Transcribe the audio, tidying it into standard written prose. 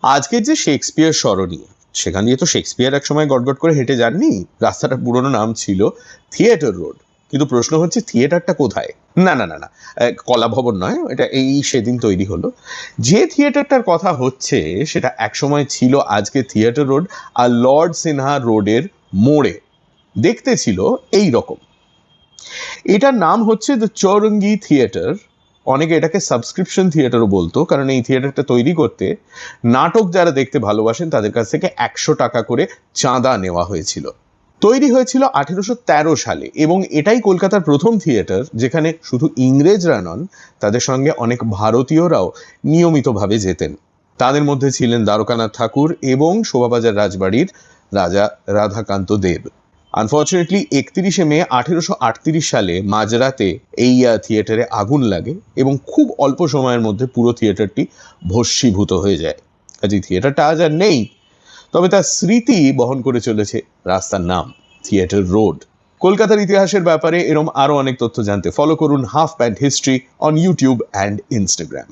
আজকের যে শেক্সপিয়ার সরণি, সেখান দিয়ে তো শেক্সপিয়ার এক সময় গটগট করে হেঁটে যাননি। রাস্তাটার পুরোনো নাম ছিল থিয়েটার রোড। কিন্তু প্রশ্ন হচ্ছে থিয়েটারটা কোথায়? না না না না, কলা ভবন নয়, এটা এই সেদিন তৈরি হলো। যে থিয়েটারটার কথা হচ্ছে সেটা একসময় ছিল আজকে থিয়েটার রোড আর লর্ড সিনহা রোডের মোড়ে। দেখতে ছিল এই রকম। এটার নাম হচ্ছে দ্য চৌরঙ্গি থিয়েটার। অনেকে এটাকে সাবস্ক্রিপশন থিয়েটারও বলতো, কারণ এই থিয়েটারটা তৈরি করতে নাটক যারা দেখতে ভালোবাসেন তাদের কাছ থেকে 100 টাকা করে চাঁদা নেওয়া হয়েছিল। তৈরি হয়েছিল 1813 সালে এবং এটাই কলকাতার প্রথম থিয়েটার যেখানে শুধু ইংরেজরা নন, তাদের সঙ্গে অনেক ভারতীয়রাও নিয়মিতভাবে যেতেন। তাদের মধ্যে ছিলেন দ্বারকানাথ ঠাকুর এবং শোভাবাজার রাজবাড়ির রাজা রাধাকান্ত দেব। আনফর্চুনেটলি 31শে মে 1838 সালে মাঝরাতে এই থিয়েটারে আগুন লাগে এবং খুব অল্প সময়ের মধ্যে পুরো থিয়েটারটি ভস্মীভূত হয়ে যায়। কাজে থিয়েটারটা আজ আর নেই, তবে তার স্মৃতি বহন করে চলেছে রাস্তার নাম থিয়েটার রোড। কলকাতার ইতিহাসের ব্যাপারে এরম আরো অনেক তথ্য জানতে ফলো করুন half pant history on YouTube and Instagram.